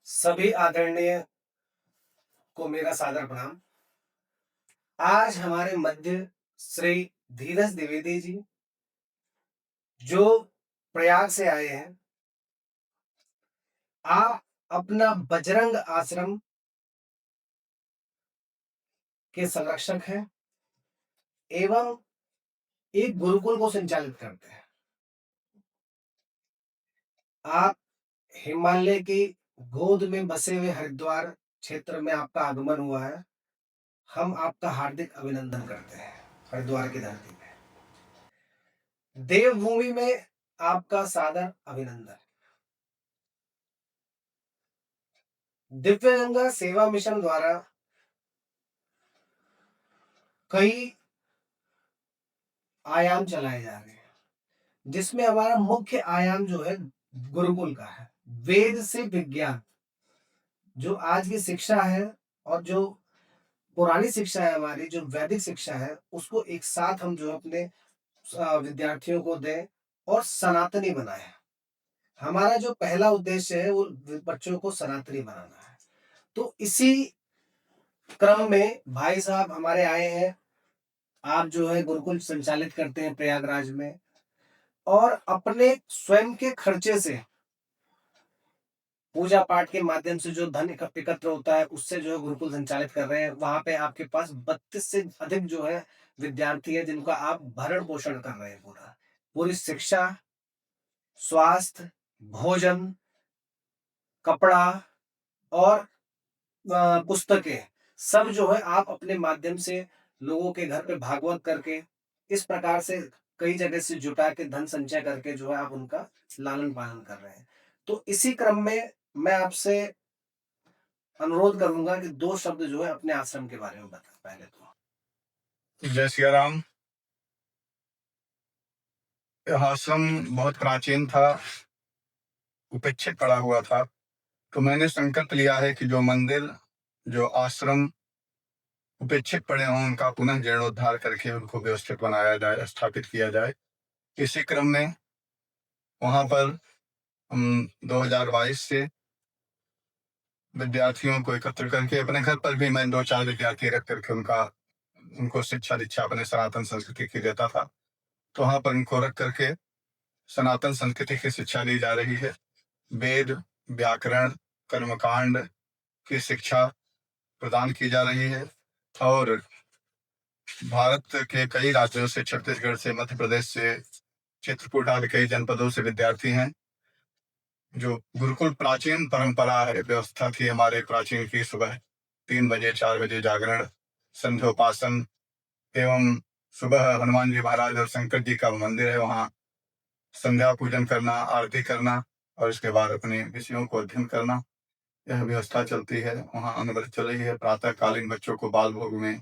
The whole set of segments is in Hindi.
सभी आदरणीय को मेरा सादर प्रणाम। आज हमारे मध्य श्री धीरज द्विवेदी जी, जो प्रयाग से आए हैं। आप अपना बजरंग आश्रम के संरक्षक हैं एवं एक गुरुकुल को संचालित करते हैं। आप हिमालय की गोद में बसे हुए हरिद्वार क्षेत्र में आपका आगमन हुआ है। हम आपका हार्दिक अभिनंदन करते हैं हरिद्वार की धरती पे। देवभूमि में आपका सादर अभिनंदन। दिव्य गंगा सेवा मिशन द्वारा कई आयाम चलाए जा रहे हैं, जिसमें हमारा मुख्य आयाम जो है गुरुकुल का है। वेद से विज्ञान, जो आज की शिक्षा है और जो पुरानी शिक्षा है, हमारी जो वैदिक शिक्षा है, उसको एक साथ हम जो अपने विद्यार्थियों को दें और सनातनी बनाए। हमारा जो पहला उद्देश्य है वो बच्चों को सनातनी बनाना है। तो इसी क्रम में भाई साहब हमारे आए हैं। आप जो है गुरुकुल संचालित करते हैं प्रयागराज में, और अपने स्वयं के खर्चे से पूजा पाठ के माध्यम से जो धन एकत्र होता है, उससे जो है गुरुकुल संचालित कर रहे हैं। वहां पे आपके पास 32 से अधिक जो है विद्यार्थी है, जिनका आप भरण पोषण कर रहे हैं। पूरी शिक्षा, स्वास्थ्य, भोजन, कपड़ा और पुस्तकें, सब जो है आप अपने माध्यम से लोगों के घर पे भागवत करके, इस प्रकार से कई जगह से जुटा के धन संचय करके जो है आप उनका लालन पालन कर रहे हैं। तो इसी क्रम में मैं आपसे अनुरोध करूंगा कि दो शब्द जो है अपने आश्रम के बारे में बताएं पहले तो। जय सिया राम। यह आश्रम बहुत प्राचीन था, उपेक्षित पड़ा हुआ था। तो मैंने संकल्प लिया है कि जो मंदिर, जो आश्रम उपेक्षित पड़े हों, उनका पुनः जीर्णोद्धार करके उनको व्यवस्थित बनाया जाए, स्थापित किया जाए। इसी क्रम में वहां पर हम 2022 से विद्यार्थियों को एकत्र करके, अपने घर पर भी मैं 2-4 विद्यार्थी रख करके उनको शिक्षा दीक्षा अपने सनातन संस्कृति की देता था। तो वहां पर उनको रख करके सनातन संस्कृति की शिक्षा दी जा रही है। वेद, व्याकरण, कर्मकांड की शिक्षा प्रदान की जा रही है। और भारत के कई राज्यों से, छत्तीसगढ़ से, मध्य प्रदेश से, चित्रकूट आदि कई जनपदों से विद्यार्थी हैं। जो गुरुकुल प्राचीन परंपरा है, व्यवस्था थी हमारे प्राचीन की, सुबह 3 बजे 4 बजे जागरण, संध्योपासन एवं सुबह हनुमान जी महाराज और शंकर जी का मंदिर है, वहाँ संध्या पूजन करना, आरती करना और इसके बाद अपने विषयों को अध्ययन करना, यह व्यवस्था चलती है। वहाँ अनवरत चल रही है। प्रातःकालीन बच्चों को बाल भोग में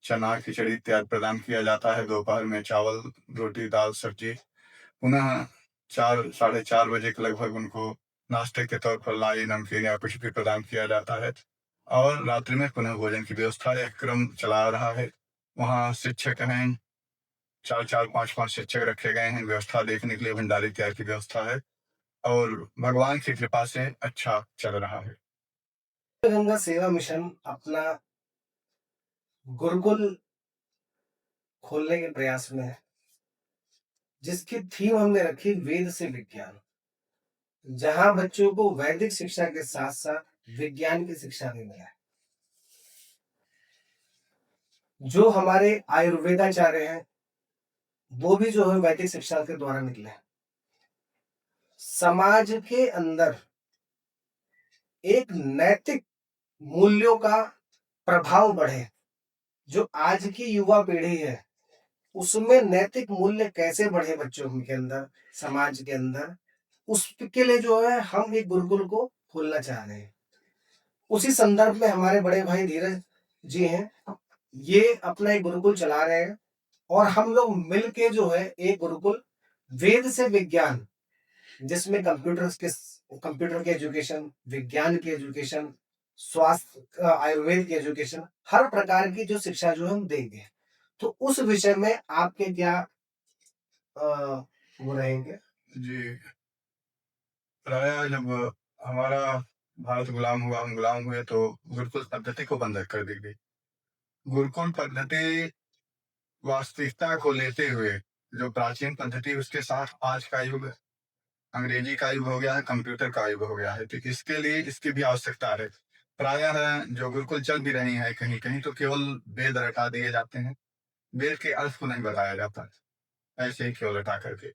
चना, खिचड़ी इत्यादि प्रदान किया जाता है। दोपहर में चावल, रोटी, दाल, सब्जी। पुनः 4, 4:30 बजे के लगभग उनको नाश्ते के तौर पर लाई, नमकीन या कुछ भी प्रदान किया जाता है। और रात्रि में पुनः भोजन की व्यवस्था, यह क्रम चला रहा है। वहाँ शिक्षक हैं, 4-4, 5-5 शिक्षक रखे गए हैं। व्यवस्था देखने के लिए भंडारी इत्यादि की व्यवस्था है और भगवान की कृपा से अच्छा चल रहा है। गंगा सेवा मिशन अपना गुरुकुल खोलने के प्रयास में है, जिसकी थीम हमने रखी वेद से विज्ञान, जहां बच्चों को वैदिक शिक्षा के साथ साथ विज्ञान की शिक्षा भी मिले। जो हमारे आयुर्वेदाचार्य हैं, वो भी जो है वैदिक शिक्षा के द्वारा निकले। समाज के अंदर एक नैतिक मूल्यों का प्रभाव बढ़े। जो आज की युवा पीढ़ी है, उसमें नैतिक मूल्य कैसे बढ़े बच्चों के अंदर, समाज के अंदर, उसके लिए जो है हम एक गुरुकुल को खोलना चाह रहे हैं। उसी संदर्भ में हमारे बड़े भाई धीरज जी हैं, ये अपना एक गुरुकुल चला रहे हैं। और हम लोग मिलके जो है एक गुरुकुल वेद से विज्ञान, जिसमें कंप्यूटर की एजुकेशन, विज्ञान की एजुकेशन, स्वास्थ्य, आयुर्वेद की एजुकेशन, हर प्रकार की जो शिक्षा जो हम देंगे। तो उस विषय में आपके क्या वो रहेंगे? जी, प्रायः जब हमारा भारत गुलाम हुआ, हम गुलाम हुए, तो गुरुकुल पद्धति को बंद कर दी गई। गुरुकुल पद्धति वास्तविकता को लेते हुए जो प्राचीन पद्धति, उसके साथ आज का युग अंग्रेजी का युग हो गया है, कंप्यूटर का युग हो गया है, तो इसके लिए इसकी भी आवश्यकता है। प्रायः जो गुरुकुल चल भी रही है कहीं कहीं, तो केवल वेद रटा दिए जाते हैं, वेद के अर्थ को नहीं बताया जाता, ऐसे ही केवल रटा करके।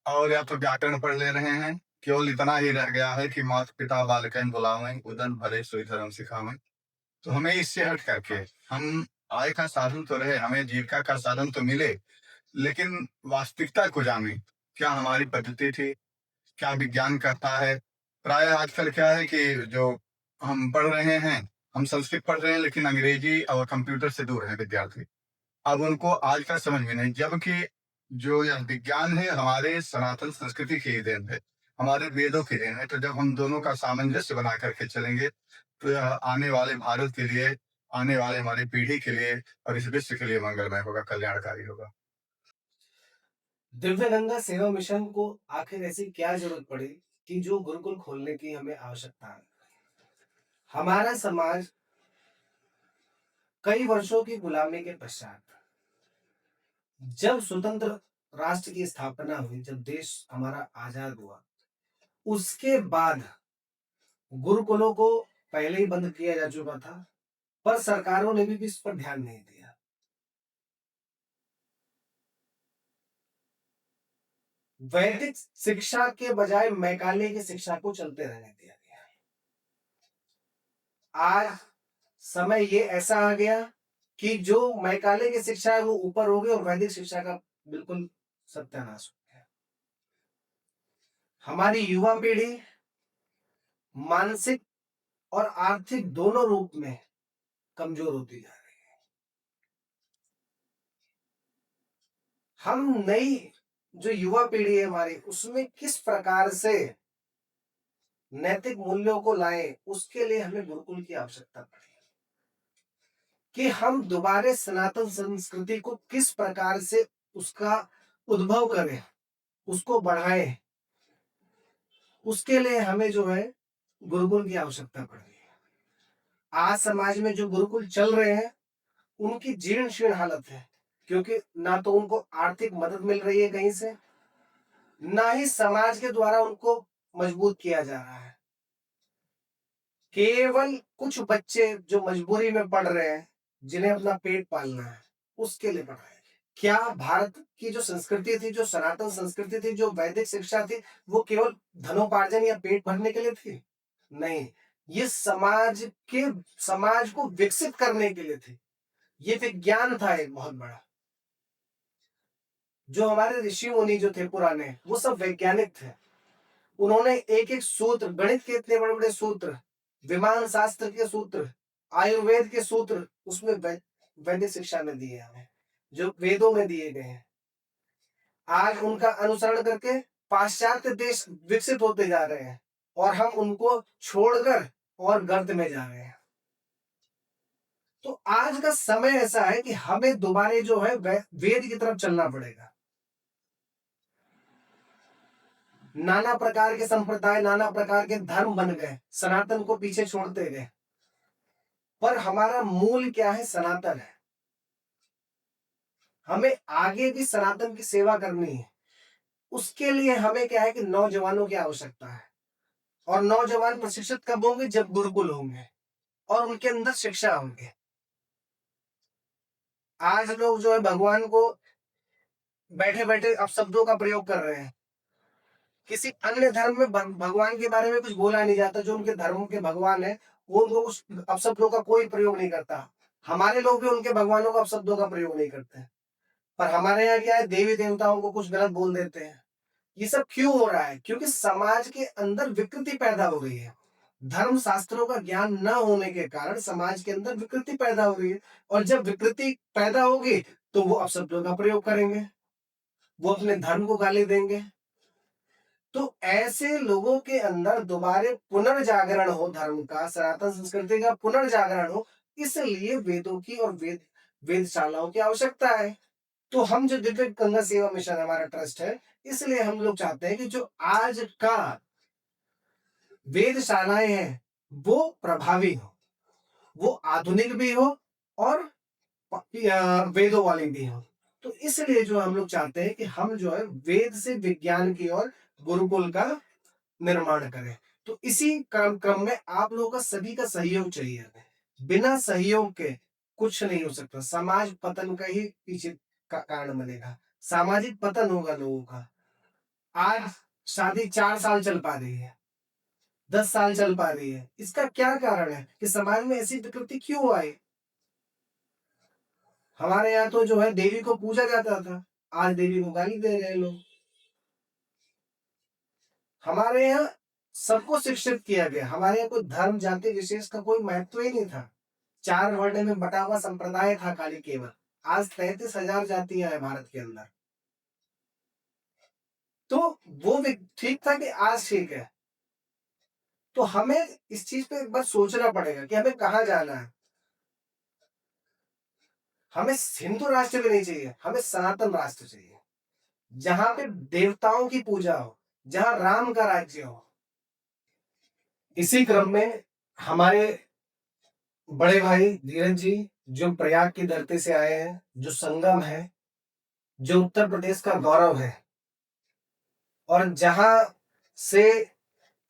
और या तो व्याकरण पढ़ ले रहे हैं, केवल इतना ही रह गया है कि माता पिता बालकन बुलावें, उदन भरे सोई धर्म सिखावें। तो हमें इससे हट करके, हम आय का साधन तो रहे, हमें जीविका का साधन तो मिले, लेकिन वास्तविकता को जाने, क्या हमारी पद्धति थी, क्या विज्ञान कहता है। प्राय आजकल क्या है कि जो हम पढ़ रहे हैं, हम संस्कृत पढ़ रहे हैं, लेकिन अंग्रेजी और कंप्यूटर से दूर है विद्यार्थी। अब उनको आज का समझ में नहीं, जबकि जो यह विज्ञान है हमारे सनातन संस्कृति की ही देन है, हमारे वेदों की देन है। तो जब हम दोनों का सामंजस्य बना करके चलेंगे, तो यह आने वाले भारत के लिए, आने वाले हमारी पीढ़ी के लिए और इस विश्व के लिए मंगलमय होगा, कल्याणकारी होगा। दिव्य गंगा सेवा मिशन को आखिर ऐसी क्या जरूरत पड़ी कि जो गुरुकुल खोलने की हमें आवश्यकता है? हमारा समाज कई वर्षों की गुलामी के पश्चात, जब स्वतंत्र राष्ट्र की स्थापना हुई, जब देश हमारा आजाद हुआ, उसके बाद गुरुकुलों को पहले ही बंद किया जा चुका था, पर सरकारों ने भी इस पर ध्यान नहीं दिया। वैदिक शिक्षा के बजाय मैकाले की शिक्षा को चलते रहने दिया गया। आज समय ये ऐसा आ गया कि जो मैकाले की शिक्षा है वो ऊपर हो गई और वैदिक शिक्षा का बिल्कुल सत्यानाश हो गया। हमारी युवा पीढ़ी मानसिक और आर्थिक दोनों रूप में कमजोर होती जा रही है। हम नई जो युवा पीढ़ी है हमारी, उसमें किस प्रकार से नैतिक मूल्यों को लाएं, उसके लिए हमें गुरुकुल की आवश्यकता पड़ी कि हम दोबारा सनातन संस्कृति को किस प्रकार से उसका उद्भव करें, उसको बढ़ाएं। उसके लिए हमें जो है गुरुकुल की आवश्यकता पड़ रही है। आज समाज में जो गुरुकुल चल रहे हैं उनकी जीर्ण शीर्ण हालत है, क्योंकि ना तो उनको आर्थिक मदद मिल रही है कहीं से, ना ही समाज के द्वारा उनको मजबूत किया जा रहा है। केवल कुछ बच्चे जो मजबूरी में पढ़ रहे हैं, जिन्हें अपना पेट पालना है, उसके लिए पढ़ रहे हैं। क्या भारत की जो संस्कृति थी, जो सनातन संस्कृति थी, जो वैदिक शिक्षा थी, वो केवल धनोपार्जन या पेट भरने के लिए थी? नहीं, ये समाज को विकसित करने के लिए थी। ये विज्ञान था एक बहुत बड़ा। जो हमारे ऋषि मुनि जो थे पुराने, वो सब वैज्ञानिक थे। उन्होंने एक एक सूत्र, गणित के इतने बड़े बड़े सूत्र, विमान शास्त्र के सूत्र, आयुर्वेद के सूत्र, उसमें वैदिक शिक्षा में दिए हमें, जो वेदों में दिए गए हैं। आज उनका अनुसरण करके पाश्चात्य देश विकसित होते जा रहे हैं और हम उनको छोड़कर और गर्त में जा रहे हैं। तो आज का समय ऐसा है कि हमें दोबारा जो है वेद की तरफ चलना पड़ेगा। नाना प्रकार के संप्रदाय, नाना प्रकार के धर्म बन गए, सनातन को पीछे छोड़ते गए, पर हमारा मूल क्या है? सनातन है। हमें आगे भी सनातन की सेवा करनी है। उसके लिए हमें क्या है कि नौजवानों की आवश्यकता है, और नौजवान प्रशिक्षित कब होंगे? जब गुरुकुल होंगे और उनके अंदर शिक्षा होंगे। आज लोग जो है भगवान को बैठे बैठे अपशब्दों का प्रयोग कर रहे हैं। किसी अन्य धर्म में भगवान के बारे में कुछ बोला नहीं जाता। जो उनके धर्म के भगवान है वो उनको उस अपशब्दों का कोई प्रयोग नहीं करता। हमारे लोग भी उनके भगवानों का अपशब्दों का प्रयोग नहीं करते, पर हमारे यहाँ क्या है, देवी देवताओं को कुछ गलत बोल देते हैं। ये सब क्यों हो रहा है? क्योंकि समाज के अंदर विकृति पैदा हो रही है। धर्म शास्त्रों का ज्ञान न होने के कारण समाज के अंदर विकृति पैदा हो रही है, और जब विकृति पैदा होगी तो वो अपशब्दों का प्रयोग करेंगे, वो अपने धर्म को गाली देंगे। तो ऐसे लोगों के अंदर दोबारा पुनर्जागरण हो, धर्म का, सनातन संस्कृति का पुनर्जागरण हो, इसलिए वेदों की और वेदशालाओं की आवश्यकता है। तो हम जो दिव्य गंगा सेवा मिशन हमारा ट्रस्ट है, इसलिए हम लोग चाहते हैं कि जो आज का वेदशालाएं हैं वो प्रभावी हो, वो आधुनिक भी हो और वेदों वाली भी हो। तो इसलिए जो हम लोग चाहते हैं कि हम जो है वेद से विज्ञान की ओर गुरुकुल का निर्माण करें। तो इसी क्रम क्रम में आप लोगों का सभी का सहयोग चाहिए हमें। बिना सहयोग के कुछ नहीं हो सकता। समाज पतन का ही पीछे का कारण बनेगा। सामाजिक पतन होगा लोगों का। आज शादी 4 साल चल पा रही है, 10 साल चल पा रही है। इसका क्या कारण है कि समाज में ऐसी विकृति क्यों आई? हमारे यहाँ तो जो है देवी को पूजा जाता था, आज देवी को गाली दे रहे हैं लोग। हमारे यहाँ सबको शिक्षित किया गया। हमारे यहाँ कोई धर्म जाति विशेष का कोई महत्व ही नहीं था। 4 वर्ण में बटा हुआ संप्रदाय था खाली केवल। आज 33,000 जातियां हैं भारत के अंदर। तो वो भी ठीक था कि आज ठीक है। तो हमें इस चीज पे एक बार सोचना पड़ेगा कि हमें कहाँ जाना है। हमें हिंदू राष्ट्र भी नहीं चाहिए, हमें सनातन राष्ट्र चाहिए, जहां पे देवताओं की पूजा हो, जहां राम का राज्य हो। इसी क्रम में हमारे बड़े भाई धीरज जी, जो प्रयाग की धरती से आए हैं, जो संगम है, जो उत्तर प्रदेश का गौरव है, और जहां से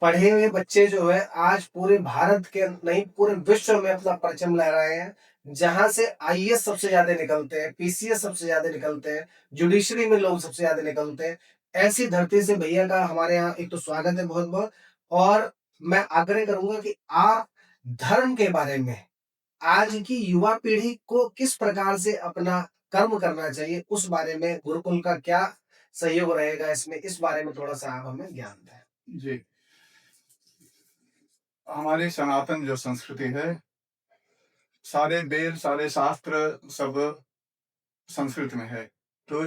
पढ़े हुए बच्चे जो है आज पूरे भारत के नहीं पूरे विश्व में अपना परचम लहराए हैं। जहां से आईएएस सबसे ज्यादा निकलते हैं, पीसीएस सबसे ज्यादा निकलते हैं, जुडिशरी में लोग सबसे ज्यादा निकलते हैं। ऐसी धरती से भैया का हमारे यहाँ एक तो स्वागत है बहुत बहुत। और मैं आग्रह करूंगा कि आप धर्म के बारे में आज की युवा पीढ़ी को किस प्रकार से अपना कर्म करना चाहिए, उस बारे में गुरुकुल का क्या सहयोग रहेगा इसमें, इस बारे में थोड़ा सा आप हमें ज्ञान दें। जी, हमारी सनातन जो संस्कृति है, सारे वेद, सारे शास्त्र सब संस्कृत में है। तो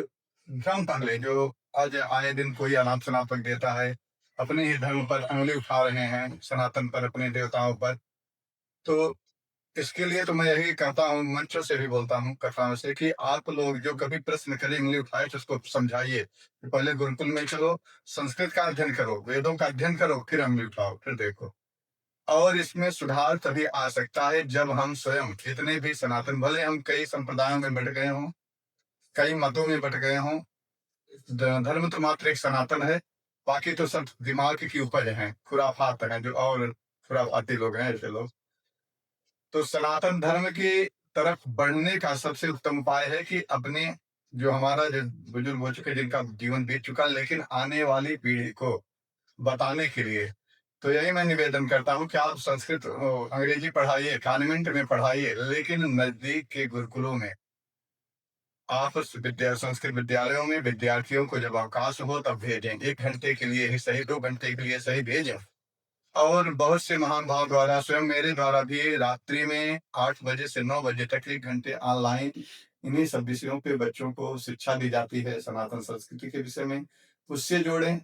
भ्रम पहले जो आज आए दिन कोई अनाप शनाप रख देता है, अपने ही धर्म पर अंगुली उठा रहे हैं, सनातन पर, अपने देवताओं पर। तो इसके लिए तो मैं यही कहता हूँ, मंचों से भी बोलता हूँ, कथाओं से, कि आप लोग जो कभी प्रश्न करें, उंगली उठाए, तो उसको समझाइए कि पहले गुरुकुल में चलो, संस्कृत का अध्ययन करो, वेदों का अध्ययन करो, फिर उंगली उठाओ, फिर देखो। और इसमें सुधार तभी आ सकता है जब हम स्वयं, जितने भी सनातन, भले हम कई संप्रदायों में बट गए हों, कई मतों में बट गए हों, धर्म तो मात्र एक सनातन है, बाकी तो सब दिमाग की उपज है, खुराफात है, जो और खुराफाती लोग हैं, ऐसे लोग। तो सनातन धर्म की तरफ बढ़ने का सबसे उत्तम उपाय है कि अपने, जो हमारा जो बुजुर्ग हो चुके, जिनका जीवन बीत चुका, लेकिन आने वाली पीढ़ी को बताने के लिए, तो यही मैं निवेदन करता हूँ कि आप संस्कृत अंग्रेजी पढ़ाइए, कॉन्वेंट में पढ़ाइए, लेकिन नजदीक के गुरुकुलों में आप संस्कृत विद्यालयों में विद्यार्थियों को जब अवकाश हो तब भेजें। 1 घंटे के लिए ही सही, 2 घंटे के लिए सही, भेजें। और बहुत से महान भाव द्वारा, स्वयं मेरे द्वारा भी, रात्रि में 8 बजे से 9 बजे तक 1 घंटे ऑनलाइन इन्हीं सब विषयों पे बच्चों को शिक्षा दी जाती है, सनातन संस्कृति के विषय में। उससे जोड़ें,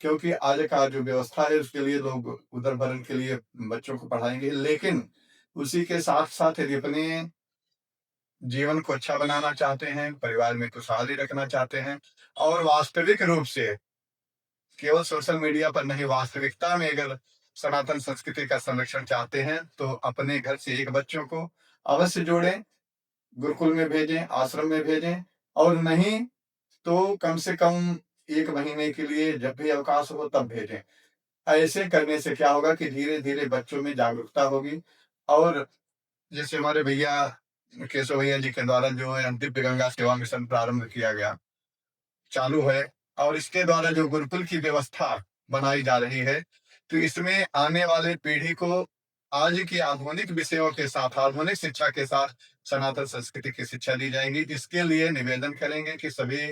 क्योंकि आज का जो व्यवस्था है उसके लिए लोग उदरभरण के लिए बच्चों को पढ़ाएंगे, लेकिन उसी के साथ साथ यदि अपने जीवन को अच्छा बनाना चाहते हैं, परिवार में खुशहाली रखना चाहते हैं, और वास्तविक रूप से केवल सोशल मीडिया पर नहीं, वास्तविकता में अगर सनातन संस्कृति का संरक्षण चाहते हैं, तो अपने घर से एक बच्चों को अवश्य जोड़ें, गुरुकुल में भेजें, आश्रम में भेजें, और नहीं तो कम से कम 1 महीने के लिए जब भी अवकाश हो तब भेजें। ऐसे करने से क्या होगा कि धीरे धीरे बच्चों में जागरूकता होगी। और जैसे हमारे भैया केशव भैया जी के द्वारा जो है दिव्य गंगा सेवा मिशन प्रारंभ किया गया, चालू है, और इसके द्वारा जो गुरुकुल की व्यवस्था बनाई जा रही है, तो इसमें आने वाले पीढ़ी को आज की आधुनिक विषयों के साथ, आधुनिक शिक्षा के साथ सनातन संस्कृति की शिक्षा दी जाएगी। इसके लिए निवेदन करेंगे कि सभी,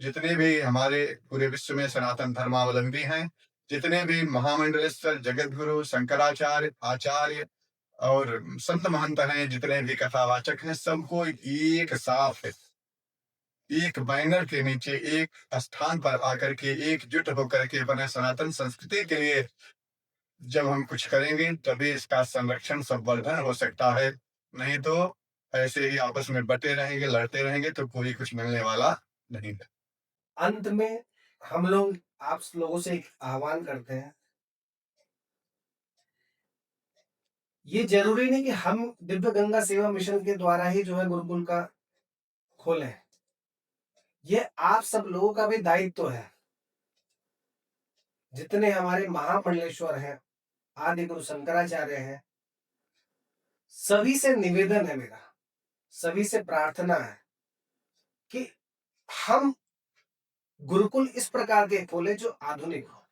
जितने भी हमारे पूरे विश्व में सनातन धर्मावलंबी हैं, जितने भी महामंडलेश्वर, जगत गुरु, शंकराचार्य, आचार्य और संत महंत हैं, जितने भी कथावाचक हैं, सबको एक साथ एक बैनर के नीचे एक स्थान पर आकर के एकजुट होकर के अपने सनातन संस्कृति के लिए जब हम कुछ करेंगे, तभी इसका संरक्षण, संवर्धन हो सकता है। नहीं तो ऐसे ही आपस में बटे रहेंगे, लड़ते रहेंगे, तो कोई कुछ मिलने वाला नहीं है। अंत में हम लोग आप लोगों से एक आह्वान करते हैं ये जरूरी नहीं कि हम दिव्य गंगा सेवा मिशन के द्वारा ही जो है गुरुकुल का खोलें। ये आप सब लोगों का भी दायित्व है। जितने हमारे महामंडलेश्वर हैं, आदि गुरु शंकराचार्य हैं, सभी से निवेदन है मेरा, सभी से प्रार्थना है कि हम गुरुकुल इस प्रकार के खोले जो आधुनिक हो,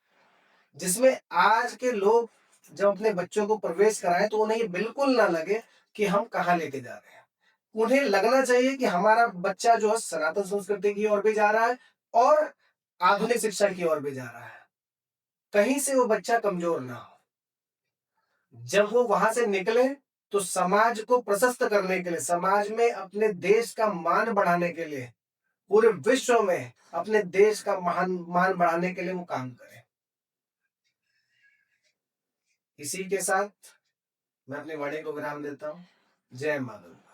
जिसमें आज के लोग जब अपने बच्चों को प्रवेश कराएं तो उन्हें ये बिल्कुल ना लगे कि हम कहाँ लेके जा रहे हैं। उन्हें लगना चाहिए कि हमारा बच्चा जो है सनातन संस्कृति की ओर भी जा रहा है और आधुनिक शिक्षा की ओर भी जा रहा है। कहीं से वो बच्चा कमजोर ना हो। जब वो वहां से निकले तो समाज को प्रशस्त करने के लिए, समाज में अपने देश का मान बढ़ाने के लिए, पूरे विश्व में अपने देश का मान बढ़ाने के लिए वो काम करें। इसी के साथ मैं अपनी वाणी को विराम देता हूं। जय माधव।